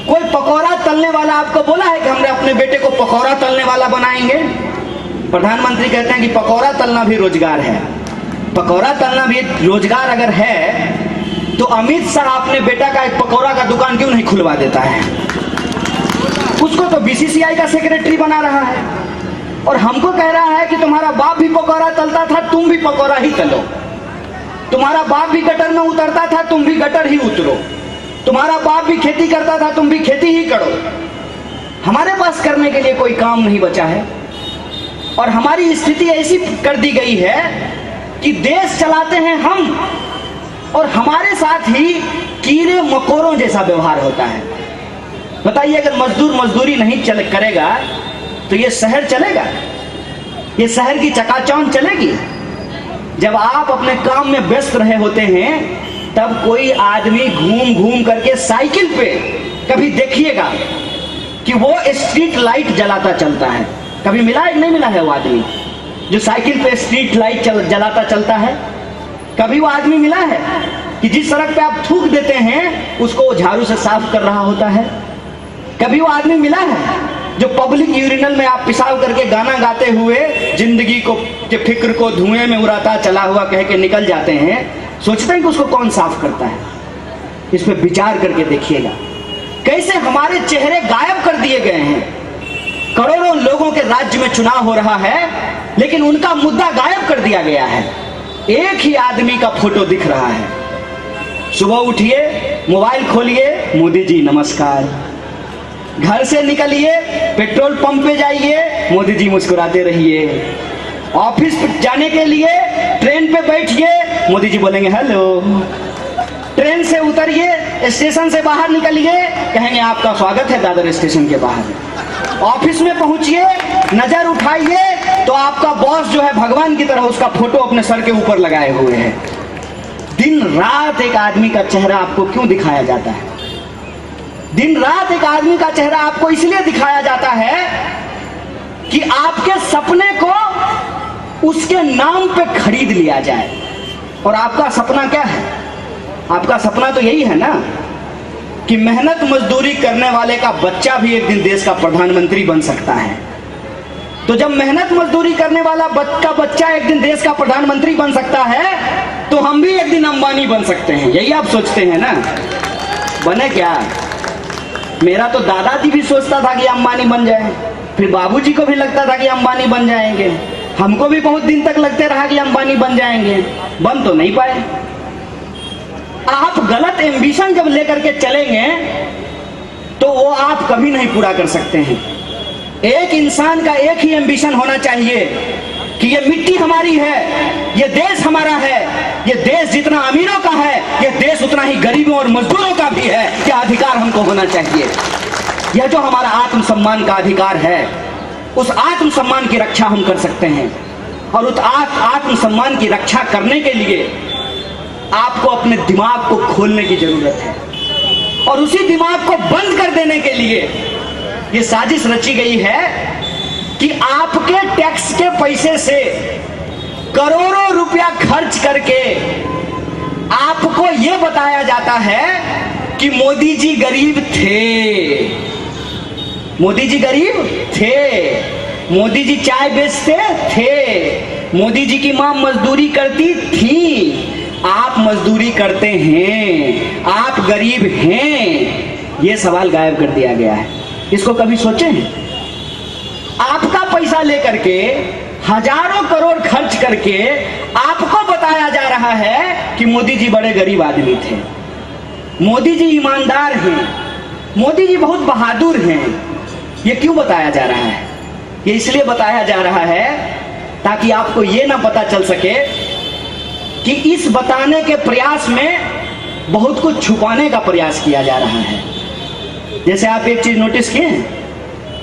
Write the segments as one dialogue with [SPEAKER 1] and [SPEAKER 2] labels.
[SPEAKER 1] कोई पकौड़ा तलने वाला आपको बोला है कि हमने अपने बेटे को पकौड़ा तलने वाला बनाएंगे? प्रधानमंत्री कहते हैं कि पकौड़ा तलना भी रोजगार है। पकौड़ा तलना भी रोजगार अगर है तो अमित शाह अपने बेटा का एक पकौड़ा का दुकान क्यों नहीं खुलवा देता है? उसको तो बीसीसीआई का सेक्रेटरी बना रहा है और हमको कह रहा है कि तुम्हारा बाप भी पकौड़ा तलता था, तुम भी पकौड़ा ही तलो। तुम्हारा बाप भी गटर में उतरता था, तुम भी गटर ही उतरो। तुम्हारा बाप भी खेती करता था, तुम भी खेती ही करो। हमारे पास करने के लिए कोई काम नहीं बचा है और हमारी स्थिति ऐसी कर दी गई है कि देश चलाते हैं हम और हमारे साथ ही कीड़े मकोड़ों जैसा व्यवहार होता है। बताइए, अगर मजदूर मजदूरी नहीं करेगा तो ये शहर चलेगा? ये शहर की चकाचौंध चलेगी? जब आप अपने काम में व्यस्त रहे होते हैं तब कोई आदमी घूम घूम करके साइकिल पे कभी देखिएगा कि वो स्ट्रीट लाइट जलाता चलता है। कभी मिला है? नहीं मिला है वो आदमी जो साइकिल पे स्ट्रीट लाइट जलाता चलता है? कभी वो आदमी मिला है कि जिस सड़क पे आप थूक देते हैं उसको झाड़ू से साफ कर रहा होता है? कभी वो आदमी मिला है जो पब्लिक यूरिनल में आप पेशाब करके गाना गाते हुए जिंदगी को के फिक्र को धुएं में उड़ाता चला हुआ कह के निकल जाते हैं? सोचते हैं कि उसको कौन साफ करता है? इस पे विचार करके देखिएगा कैसे हमारे चेहरे गायब कर दिए गए हैं। करोड़ों लोगों के राज्य में चुनाव हो रहा है लेकिन उनका मुद्दा गायब कर दिया गया है। एक ही आदमी का फोटो दिख रहा है। सुबह उठिए, मोबाइल खोलिए, मोदी जी नमस्कार। घर से निकलिए, पेट्रोल पंप पे जाइए, मोदी जी मुस्कुराते रहिए। ऑफिस जाने के लिए ट्रेन पे बैठिए, मोदी जी बोलेंगे हेलो। ट्रेन से उतरिए, स्टेशन से बाहर निकलिए, कहेंगे आपका स्वागत है दादर स्टेशन के बाहर। ऑफिस में पहुंचिए, नजर उठाइए तो आपका बॉस जो है भगवान की तरह उसका फोटो अपने सर के ऊपर लगाए हुए है। दिन रात एक आदमी का चेहरा आपको क्यों दिखाया जाता है? दिन रात एक आदमी का चेहरा आपको इसलिए दिखाया जाता है कि आपके सपने को उसके नाम पे खरीद लिया जाए। और आपका सपना क्या है? आपका सपना तो यही है ना कि मेहनत मजदूरी करने वाले का बच्चा भी एक दिन देश का प्रधानमंत्री बन सकता है। तो जब मेहनत मजदूरी करने वाला बच्चा एक दिन देश का प्रधानमंत्री बन सकता है तो हम भी एक दिन अंबानी बन सकते हैं। यही आप सोचते हैं ना? बने क्या? मेरा तो दादाजी भी सोचता था कि अंबानी बन जाए, फिर बाबूजी को भी लगता था कि अंबानी बन जाएंगे, हमको भी बहुत दिन तक लगते रहा कि अंबानी बन जाएंगे, बन तो नहीं पाए। आप गलत एम्बिशन जब लेकर के चलेंगे तो वो आप कभी नहीं पूरा कर सकते हैं। एक इंसान का एक ही एम्बिशन होना चाहिए कि ये मिट्टी हमारी है, ये देश हमारा है, ये देश जितना अमीरों का है ये देश उतना ही गरीबों और मजदूरों का भी है। क्या अधिकार हमको होना चाहिए? यह जो हमारा आत्मसम्मान का अधिकार है उस आत्मसम्मान की रक्षा हम कर सकते हैं। और उस आत्मसम्मान की रक्षा करने के लिए आपको अपने दिमाग को खोलने की जरूरत है और उसी दिमाग को बंद कर देने के लिए ये साजिश रची गई है कि आपके टैक्स के पैसे से करोड़ों रुपया खर्च करके आपको ये बताया जाता है कि मोदी जी गरीब थे, मोदी जी गरीब थे, मोदी जी चाय बेचते थे, मोदी जी की मां मजदूरी करती थी, आप मजदूरी करते हैं, आप गरीब हैं। ये सवाल गायब कर दिया गया है। इसको कभी सोचे हैं? आपका पैसा लेकर के हजारों करोड़ खर्च करके आपको बताया जा रहा है कि मोदी जी बड़े गरीब आदमी थे, मोदी जी ईमानदार हैं, मोदी जी बहुत बहादुर हैं। ये क्यों बताया जा रहा है? ये इसलिए बताया जा रहा है ताकि आपको ये ना पता चल सके कि इस बताने के प्रयास में बहुत कुछ छुपाने का प्रयास किया जा रहा है। जैसे आप एक चीज नोटिस किए हैं,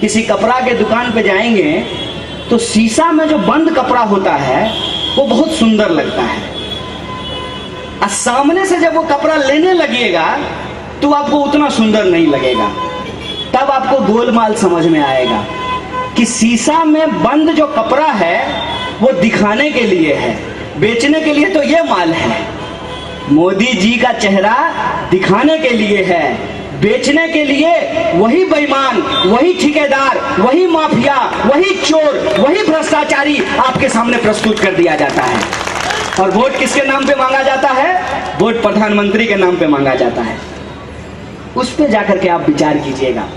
[SPEAKER 1] किसी कपड़ा के दुकान पे जाएंगे तो शीशा में जो बंद कपड़ा होता है वो बहुत सुंदर लगता है, और सामने से जब वो कपड़ा लेने लगिएगा तो आपको उतना सुंदर नहीं लगेगा। तब आपको गोलमाल समझ में आएगा कि शीशा में बंद जो कपड़ा है वो दिखाने के लिए है, बेचने के लिए तो ये माल है। मोदी जी का चेहरा दिखाने के लिए है, बेचने के लिए वही बेईमान, वही ठेकेदार, वही माफिया, वही चोर, वही भ्रष्टाचारी आपके सामने प्रस्तुत कर दिया जाता है। और वोट किसके नाम पे मांगा जाता है? वोट प्रधानमंत्री के नाम पे मांगा जाता है। उस पे जाकर के आप विचार कीजिएगा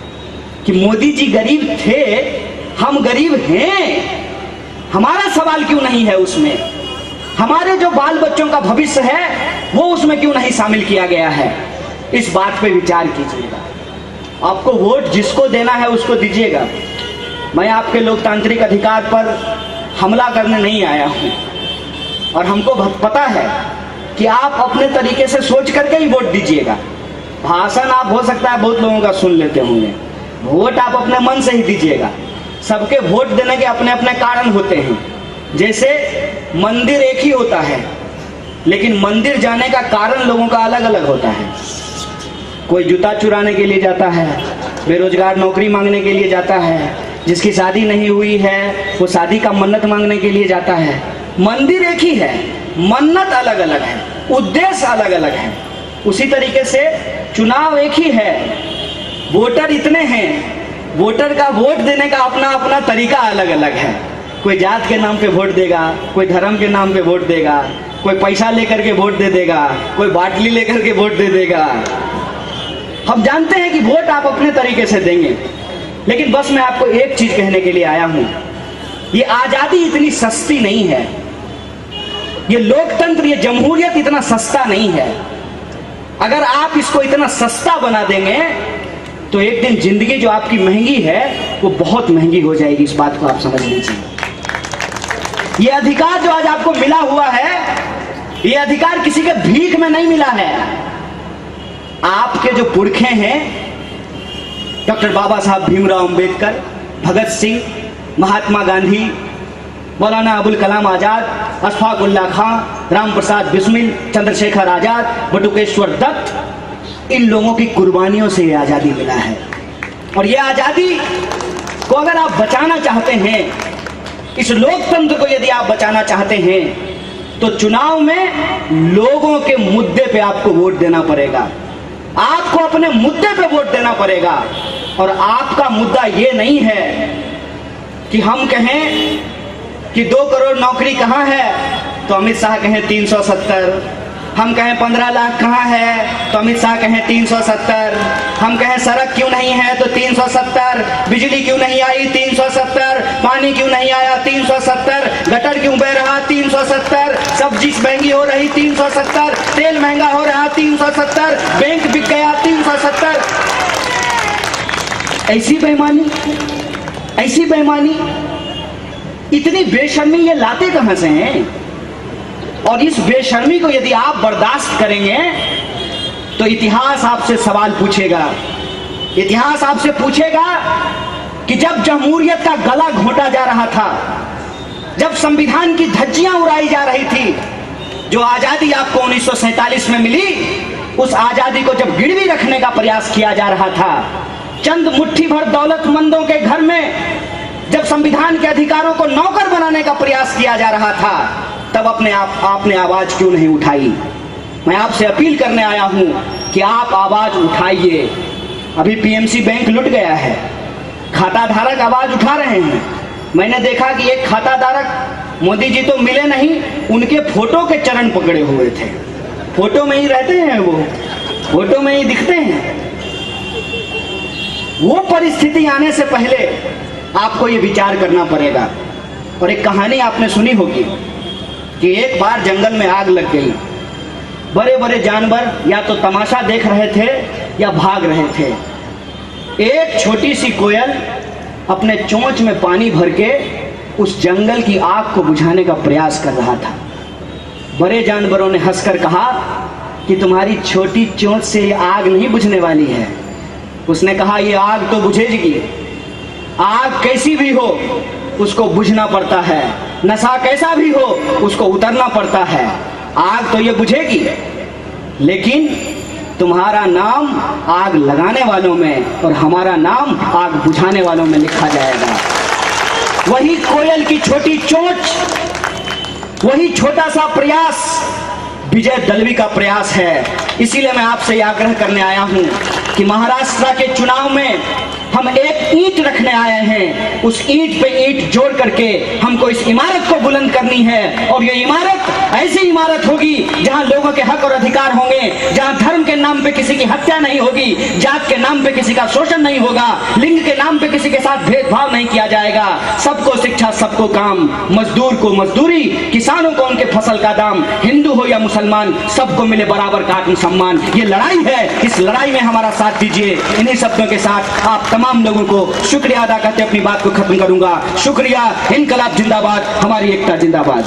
[SPEAKER 1] कि मोदी जी गरीब थे, हम गरीब हैं, हमारा सवाल क्यों नहीं है उसमें? हमारे जो बाल बच्चों का भविष्य है वो उसमें क्यों नहीं शामिल किया गया है? इस बात पे विचार कीजिएगा। आपको वोट जिसको देना है उसको दीजिएगा। मैं आपके लोकतांत्रिक अधिकार पर हमला करने नहीं आया हूं, और हमको पता है कि आप अपने तरीके से सोच करके ही वोट दीजिएगा। भाषण आप हो सकता है बहुत लोगों का सुन लेते होंगे, वोट आप अपने मन से ही दीजिएगा। सबके वोट देने के अपने अपने कारण होते हैं। जैसे मंदिर एक ही होता है, लेकिन मंदिर जाने का कारण लोगों का अलग अलग होता है। कोई जूता चुराने के लिए जाता है, बेरोजगार नौकरी मांगने के लिए जाता है, जिसकी शादी नहीं हुई है वो शादी का मन्नत मांगने के लिए जाता है। मंदिर एक ही है, मन्नत अलग अलग है, उद्देश्य अलग अलग है। उसी तरीके से चुनाव एक ही है, वोटर इतने हैं, वोटर का वोट देने का अपना अपना तरीका अलग अलग है। कोई जात के नाम पे वोट देगा, कोई धर्म के नाम पे वोट देगा, कोई पैसा लेकर के वोट दे देगा, कोई बाटली लेकर के वोट दे देगा। हम जानते हैं कि वोट आप अपने तरीके से देंगे, लेकिन बस मैं आपको एक चीज कहने के लिए आया हूं, ये आजादी इतनी सस्ती नहीं है, ये लोकतंत्र, ये जमहूरियत इतना सस्ता नहीं है। अगर आप इसको इतना सस्ता बना देंगे तो एक दिन जिंदगी जो आपकी महंगी है वो बहुत महंगी हो जाएगी। इस बात को आप समझ लीजिए। ये अधिकार जो आज आपको मिला हुआ है, ये अधिकार किसी के भीख में नहीं मिला है। आपके जो पुरखे हैं, डॉक्टर बाबा साहब भीमराव अंबेडकर, भगत सिंह, महात्मा गांधी, मौलाना अबुल कलाम आजाद, अशफाक उल्लाह खां, राम प्रसाद बिस्मिल, चंद्रशेखर आजाद, बटुकेश्वर दत्त, इन लोगों की कुर्बानियों से ये आजादी मिला है। और ये आजादी को अगर आप बचाना चाहते हैं, इस लोकतंत्र को यदि आप बचाना चाहते हैं, तो चुनाव में लोगों के मुद्दे पे आपको वोट देना पड़ेगा। आपको अपने मुद्दे पे वोट देना पड़ेगा। और आपका मुद्दा ये नहीं है कि हम कहें कि 2 करोड़ नौकरी कहाँ है तो अमित शाह कहें 370, हम कहें 15 लाख कहाँ है तो अमित शाह कहें 370, हम कहें सड़क क्यों नहीं है तो 370, बिजली क्यों नहीं आई 370, पानी क्यों नहीं आया 370, गटर क्यों बह रहा 370, सब्जी महंगी हो रही 370, तेल महंगा हो रहा 370, बैंक बिक गया 370। ऐसी बेईमानी, ऐसी बेईमानी, इतनी बेशर्मी ये लाते कहां से हैं? और इस बेशर्मी को यदि आप बर्दाश्त करेंगे तो इतिहास आपसे सवाल पूछेगा। इतिहास आपसे पूछेगा कि जब जमहूरियत का गला घोंटा जा रहा था, जब संविधान की धज्जियां उड़ाई जा रही थी, जो आजादी आपको 1947 में मिली, उस आजादी को जब गिरवी रखने का प्रयास किया जा रहा था, चंद मुट्ठी भर दौलतमंदों के घर में जब संविधान के अधिकारों को नौकर बनाने का प्रयास किया जा रहा था, तब आपने आवाज क्यों नहीं उठाई? मैं आपसे अपील करने आया हूं कि आप आवाज उठाइए। अभी पीएमसी बैंक लुट गया है, खाता धारक आवाज उठा रहे हैं। मैंने देखा कि एक खाता धारक, मोदी जी तो मिले नहीं, उनके फोटो के चरण पकड़े हुए थे। फोटो में ही रहते हैं, वो फोटो में ही दिखते हैं। वो परिस्थिति आने से पहले आपको ये विचार करना पड़ेगा। और एक कहानी आपने सुनी होगी कि एक बार जंगल में आग लग गई। बड़े बड़े जानवर या तो तमाशा देख रहे थे या भाग रहे थे। एक छोटी सी कोयल अपने चोंच में पानी भर के उस जंगल की आग को बुझाने का प्रयास कर रहा था। बड़े जानवरों ने हंसकर कहा कि तुम्हारी छोटी चोंच से ये आग नहीं बुझने वाली है। उसने कहा, ये आग तो बुझेगी। आग कैसी भी हो उसको बुझना पड़ता है, नशा कैसा भी हो उसको उतरना पड़ता है। आग तो ये बुझेगी, लेकिन तुम्हारा नाम आग लगाने वालों में और हमारा नाम आग बुझाने वालों में लिखा जाएगा। वही कोयल की छोटी चोंच, वही छोटा सा प्रयास विजय दलवी का प्रयास है। इसीलिए मैं आपसे आग्रह करने आया हूं कि महाराष्ट्र के चुनाव में हम एक ईंट रखने आए हैं, उस ईंट पे ईंट जोड़ करके हमको इस इमारत को बुलंद करनी है। और ये इमारत ऐसी इमारत होगी जहां लोगों के हक और अधिकार होंगे, जहां धर्म के नाम पे किसी की हत्या नहीं होगी, जात के नाम पे किसी का शोषण नहीं होगा, लिंग के नाम पे किसी के साथ भेदभाव नहीं किया जाएगा। सबको शिक्षा, सबको काम, मजदूर को मजदूरी, किसानों को उनके फसल का दाम, हिंदू हो या मुसलमान सबको मिले बराबर का आत्मसम्मान। ये लड़ाई है, इस लड़ाई में हमारा साथ दीजिए। इन्हीं शब्दों के साथ आप तमाम लोगों को शुक्रिया अदा करते अपनी बात को खत्म करूंगा। शुक्रिया। इनकलाब जिंदाबाद, हमारी एकता जिंदाबाद।